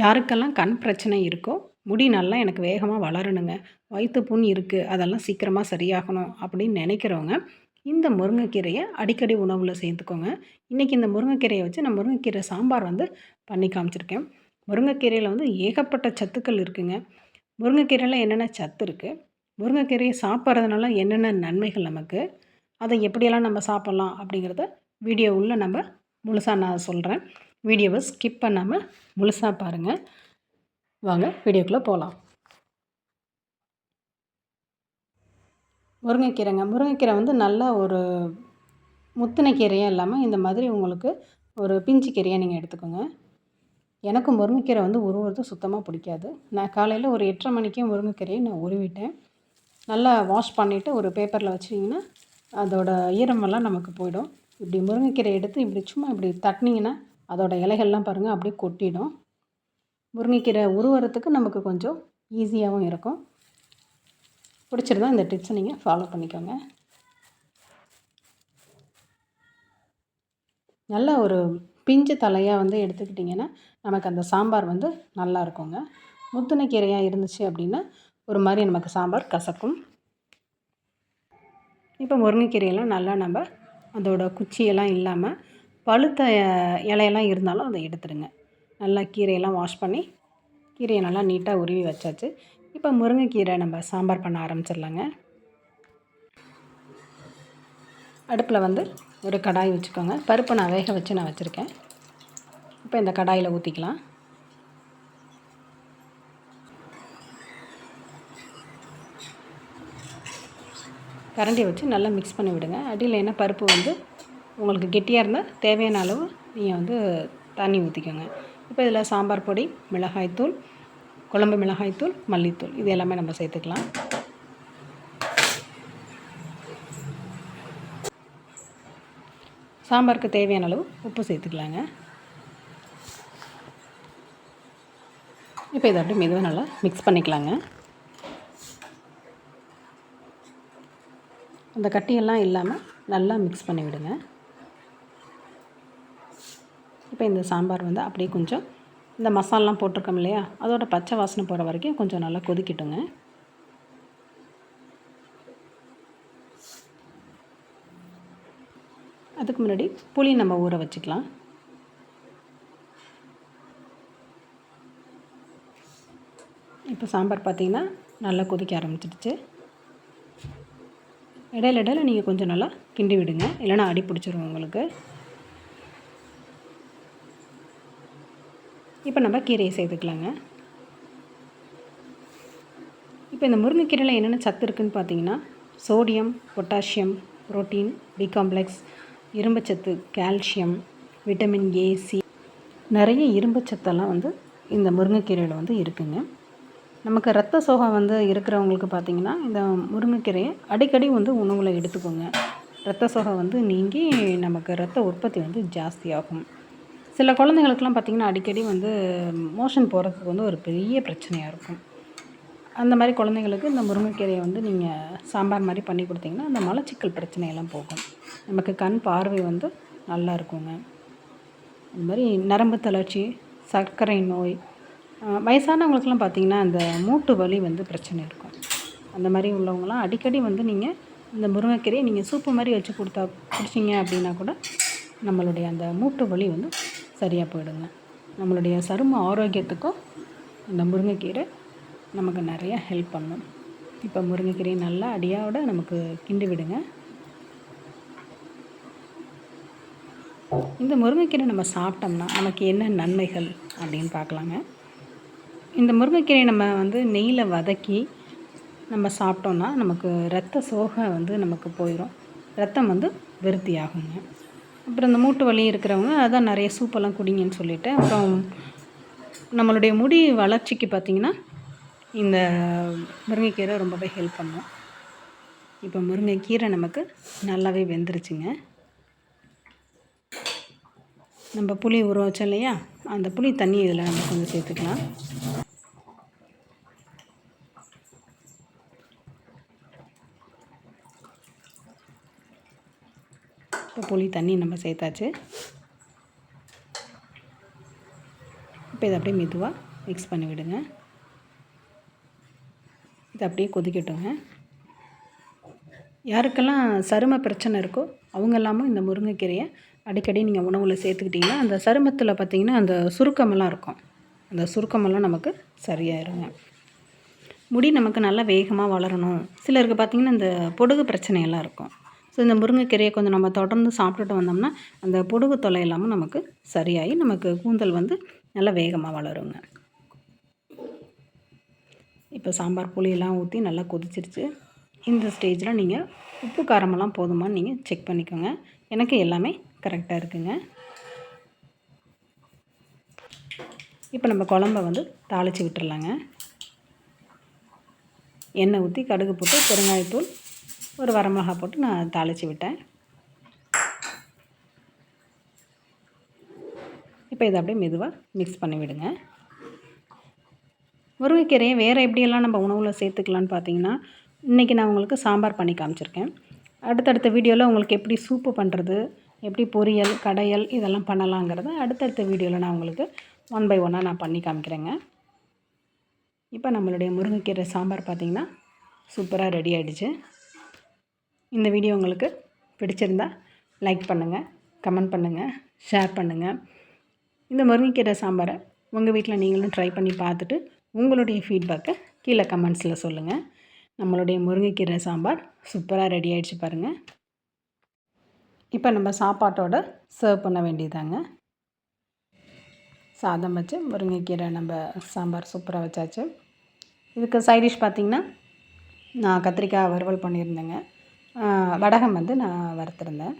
யாருக்கெல்லாம் கண் பிரச்சனை இருக்கோ, முடி நல்லா எனக்கு வேகமா வளரணுங்க, வயித்து புண் இருக்கு, அதெல்லாம் சீக்கிரமா சரியாகணும் அப்படின்னு நினைக்கிறவங்க, இந்த முருங்கைக்கீரைய அடிக்கடி உணவுல சேர்த்துக்கோங்க. இன்னைக்கு இந்த முருங்கைக்கீரைய வச்சு நான் முருங்கைக்கீரை சாம்பார் வந்து பண்ணி காமிச்சிருக்கேன். முருங்கைக்கீரையில வந்து ஏகப்பட்ட சத்துக்கள் இருக்குங்க. முருங்கைக்கீரையில என்னென்ன சத்து இருக்கு? முருங்கைக்கீரைய சாப்பிட்றதுனால என்னென்ன நன்மைகள் நமக்கு? அதை எப்படியெல்லாம் நம்ம சாப்பிட்லாம் அப்படிங்கிறத வீடியோ உள்ள நம்ம முழுசா நான் சொல்கிறேன். வீடியோவை ஸ்கிப் பண்ணாம முழுசா பாருங்க. வாங்க வீடியோக்குள்ள போலாம். முருங்கைக்கீரை வந்து நல்லா ஒரு முத்தின கீரையா இல்லாம, இந்த மாதிரி உங்களுக்கு ஒரு பிஞ்சு கீரையா நீங்க எடுத்துக்கோங்க. எனக்கு முருங்கைக்கீரை வந்து உருவுறது சுத்தமா பிடிக்காது. நான் காலையில ஒரு 8:30 மணிக்கே முருங்கைக்கீரைய நான் உருவிட்டேன். நல்லா வாஷ் பண்ணிவிட்டு ஒரு பேப்பரில் வச்சிங்கன்னா, அதோட ஈரமெல்லாம் நமக்கு போயிடும். இப்படி முருங்கைக்கீரைய எடுத்து இப்படி சும்மா இப்படி தட்டினீங்கன்னா, அதோட இலைகள்லாம் பாருங்கள் அப்படியே கொட்டிடும். முருங்கைக்கீரை உருவுறதுக்கு நமக்கு கொஞ்சம் ஈஸியாகவும் இருக்கும். பிடிச்சிருந்தா இந்த டிப்ஸை நீங்கள் ஃபாலோ பண்ணிக்கோங்க. நல்ல ஒரு பிஞ்சு தலையாக வந்து எடுத்துக்கிட்டிங்கன்னா, நமக்கு அந்த சாம்பார் வந்து நல்லா இருக்குங்க. முத்தின கீரையாக இருந்துச்சு அப்படின்னா, ஒரு மாதிரி நமக்கு சாம்பார் கசக்கும். இப்போ முருங்கைக்கீரையெல்லாம் நல்லா நம்ம அதோட குச்சியெல்லாம் இல்லாமல் பழுத்த இலையெல்லாம் இருந்தாலும் அதை எடுத்துடுங்க. நல்லா கீரையெல்லாம் வாஷ் பண்ணி கீரையை நல்லா நீட்டாக உருவி வச்சாச்சு. இப்போ முருங்கைக்கீரை நம்ம சாம்பார் பண்ண ஆரம்பிச்சிடலாங்க. அடுப்பில் வந்து ஒரு கடாய் வச்சுக்கோங்க. பருப்பை நான் வேக வச்சு நான் வச்சுருக்கேன். இப்போ இந்த கடாயில் ஊற்றிக்கலாம். கரண்டியை வச்சு நல்லா மிக்ஸ் பண்ணி விடுங்க. அடியில் என்ன பருப்பு வந்து உங்களுக்கு கெட்டியாக இருந்தால் தேவையான அளவு நீங்கள் வந்து தண்ணி ஊற்றிக்கோங்க. இப்போ இதில் சாம்பார் பொடி, மிளகாய்த்தூள், குழம்பு மிளகாய்த்தூள், மல்லித்தூள் இது எல்லாமே நம்ம சேர்த்துக்கலாம். சாம்பாருக்கு தேவையான அளவு உப்பு சேர்த்துக்கலாங்க. இப்போ இதை அப்படியே மெதுவாக நல்லா மிக்ஸ் பண்ணிக்கலாங்க. அந்த கட்டியெல்லாம் இல்லாமல் நல்லா மிக்ஸ் பண்ணி விடுங்க. இப்போ இந்த சாம்பார் வந்து அப்படியே கொஞ்சம் இந்த மசாலாலாம் போட்டிருக்கோம் இல்லையா, அதோட பச்சை வாசனை போகிற வரைக்கும் கொஞ்சம் நல்லா கொதிக்கட்டுங்க. அதுக்கு முன்னாடி புளி நம்ம ஊற வச்சுக்கலாம். இப்போ சாம்பார் பார்த்திங்கன்னா நல்லா கொதிக்க ஆரம்பிச்சிடுச்சு. இடையில நீங்கள் கொஞ்சம் நல்லா கிண்டி விடுங்க, இல்லைன்னா அடி பிடிச்சிரும் உங்களுக்கு. இப்போ நம்ம கீரையை சேர்த்துக்கலாங்க. இப்போ இந்த முருங்கைக்கீரையில் என்னென்ன சத்து இருக்குதுன்னு பார்த்தீங்கன்னா, sodium, potassium, protein, B complex, இரும்புச்சத்து, கால்சியம், விட்டமின் ஏ, சி, நிறைய இரும்புச்சத்தெல்லாம் வந்து இந்த முருங்கைக்கீரையில் வந்து இருக்குங்க. நமக்கு ரத்த சோகை வந்து இருக்கிறவங்களுக்கு பார்த்திங்கன்னா, இந்த முருங்கைக்கீரையை அடிக்கடி வந்து உணவில் எடுத்துக்கோங்க. ரத்த சோகை வந்து நீங்கி நமக்கு ரத்த உற்பத்தி வந்து ஜாஸ்தியாகும். சில குழந்தைங்களுக்கெல்லாம் பார்த்திங்கன்னா அடிக்கடி வந்து மோஷன் போகிறதுக்கு வந்து ஒரு பெரிய பிரச்சனையாக இருக்கும். அந்த மாதிரி குழந்தைங்களுக்கு இந்த முருங்கைக்கீரையை வந்து நீங்கள் சாம்பார் மாதிரி பண்ணி கொடுத்தீங்கன்னா அந்த மலச்சிக்கல் பிரச்சனையெல்லாம் போகும். நமக்கு கண் பார்வை வந்து நல்லா இருக்குங்க. அது மாதிரி நரம்பு தளர்ச்சி, சர்க்கரை நோய், வயசானவங்களுக்கெல்லாம் பார்த்திங்கன்னா அந்த மூட்டு வலி வந்து பிரச்சனை இருக்கும். அந்த மாதிரி உள்ளவங்களாம் அடிக்கடி வந்து நீங்கள் இந்த முருங்கைக்கீரையை நீங்கள் சூப்பு மாதிரி வச்சு குடிச்சிங்க அப்படின்னா கூட நம்மளுடைய அந்த மூட்டு வலி வந்து சரியாக போயிடுங்க. நம்மளுடைய சரும ஆரோக்கியத்துக்கும் இந்த முருங்கைக்கீரை நமக்கு நிறையா ஹெல்ப் பண்ணும். இப்போ முருங்கைக்கீரையை நல்லா அடியோட நமக்கு கிண்டி விடுங்க. இந்த முருங்கைக்கீரை நம்ம சாப்பிட்டோம்னா நமக்கு என்ன நன்மைகள் அப்படின்னு பார்க்கலாங்க. இந்த முருங்கைக்கீரையை நம்ம வந்து நெய்யில் வதக்கி நம்ம சாப்பிட்டோன்னா நமக்கு ரத்த சோகை வந்து நமக்கு போயிடும். ரத்தம் வந்து விருத்தி ஆகுங்க. அப்புறம் இந்த மூட்டு வலி இருக்கிறவங்க அதான் நிறைய சூப்பெல்லாம் குடிங்கன்னு சொல்லிவிட்டு, அப்புறம் நம்மளுடைய முடி வளர்ச்சிக்கு பார்த்திங்கன்னா இந்த முருங்கைக்கீரை ரொம்பவே ஹெல்ப் பண்ணும். இப்போ முருங்கைக்கீரை நமக்கு நல்லாவே வெந்துருச்சுங்க. நம்ம புளி ஊற வச்சோம் இல்லையா, அந்த புளி தண்ணி இதில் நம்ம கொஞ்சம் சேர்த்துக்கலாம். இப்போ புளி தண்ணி நம்ம சேர்த்தாச்சு. இப்போ இதை அப்படியே மெதுவாக மிக்ஸ் பண்ணி விடுங்க. இது அப்படியே கொதிக்கட்டுங்க. யாருக்கெல்லாம் சரும பிரச்சனை இருக்கோ அவங்க எல்லாமும் இந்த முருங்கைக்கீரையை அடிக்கடி நீங்கள் உணவில் சேர்த்துக்கிட்டிங்கன்னா அந்த சருமத்தில் பார்த்திங்கன்னா அந்த சுருக்கமெல்லாம் இருக்கும், அந்த சுருக்கமெல்லாம் நமக்கு சரியாயிருங்க. முடி நமக்கு நல்லா வேகமாக வளரணும். சிலருக்கு பார்த்திங்கன்னா இந்த பொடுகு பிரச்சனையெல்லாம் இருக்கும். ஸோ இந்த முருங்கைக்கீரையை கொஞ்சம் நம்ம தொடர்ந்து சாப்பிட்டுட்டு வந்தோம்னா அந்த பொடுகு தொல்லை இல்லாமல் நமக்கு சரியாகி நமக்கு கூந்தல் வந்து நல்லா வேகமாக வளருங்க. இப்போ சாம்பார் புளியெல்லாம் ஊற்றி நல்லா கொதிச்சிருச்சு. இந்த ஸ்டேஜில் நீங்கள் உப்பு காரமெல்லாம் போதுமான்னு நீங்கள் செக் பண்ணிக்கோங்க. எனக்கு எல்லாமே கரெக்டாக இருக்குங்க. இப்போ நம்ம குழம்ப வந்து தாளித்து விட்டுறலாங்க. எண்ணெய் ஊற்றி கடுகு போட்டு பெருங்காயத்தூள் ஒரு வரமிளகா போட்டு நான் தாளித்து விட்டேன். இப்போ இதை அப்படியே மெதுவாக மிக்ஸ் பண்ணி விடுங்க. முருங்கைக்கீரையை வேறு எப்படியெல்லாம் நம்ம உணவில் சேர்த்துக்கலான்னு பார்த்தீங்கன்னா, இன்றைக்கி நான் உங்களுக்கு சாம்பார் பண்ணி காமிச்சிருக்கேன். அடுத்தடுத்த வீடியோவில் உங்களுக்கு எப்படி சூப்பு பண்ணுறது, எப்படி பொரியல், கடையல் இதெல்லாம் பண்ணலாங்கிறத அடுத்தடுத்த வீடியோவில் நான் உங்களுக்கு 1 by 1 நான் பண்ணி காமிக்கிறேங்க. இப்போ நம்மளுடைய முருங்கைக்கீரை சாம்பார் பார்த்திங்கன்னா சூப்பராக ரெடி ஆகிடுச்சு. இந்த வீடியோ உங்களுக்கு பிடிச்சிருந்தா லைக் பண்ணுங்கள், கமெண்ட் பண்ணுங்கள், ஷேர் பண்ணுங்கள். இந்த முருங்கைக்கீரை சாம்பாரை உங்கள் வீட்டில் நீங்களும் ட்ரை பண்ணி பார்த்துட்டு உங்களுடைய ஃபீட்பேக்கை கீழே கமெண்ட்ஸில் சொல்லுங்கள். நம்மளுடைய முருங்கைக்கீரை சாம்பார் சூப்பராக ரெடி ஆகிடுச்சு பாருங்கள். இப்போ நம்ம சாப்பாட்டோட சர்வ் பண்ண வேண்டியதாங்க. சாதம் வச்சு முருங்கைக்கீரை நம்ம சாம்பார் சூப்பராக வச்சாச்சு. இதுக்கு சைட் டிஷ் பார்த்திங்கன்னா நான் கத்திரிக்காய் வறுவல் பண்ணியிருந்தேங்க. வடகம் வந்து நான் வறுத்துருந்தேன்.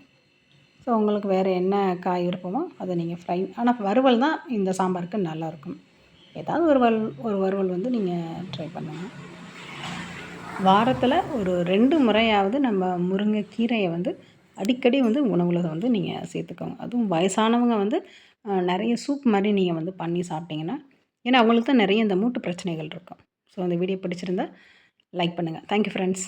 ஸோ உங்களுக்கு வேறு என்ன காய் விருப்பமோ அதை நீங்கள் ஃப்ரை, ஆனால் வறுவல் தான் இந்த சாம்பாருக்கு நல்லாயிருக்கும். ஏதாவது ஒரு வறுவல் வந்து நீங்கள் ட்ரை பண்ணுங்கள். வாரத்தில் ஒரு 2 முறையாவது நம்ம முருங்கைக்கீரையை வந்து அடிக்கடி வந்து உணவில் வந்து நீங்கள் சேர்த்துக்கோங்க. அதுவும் வயசானவங்க வந்து நிறைய சூப் மாதிரி நீங்கள் வந்து பண்ணி சாப்பிட்டிங்கன்னா, ஏன்னா அவங்களுக்கு தான் நிறைய இந்த மூட்டு பிரச்சனைகள் இருக்கும். ஸோ அந்த வீடியோ பிடிச்சிருந்தா லைக் பண்ணுங்கள். Thank you friends.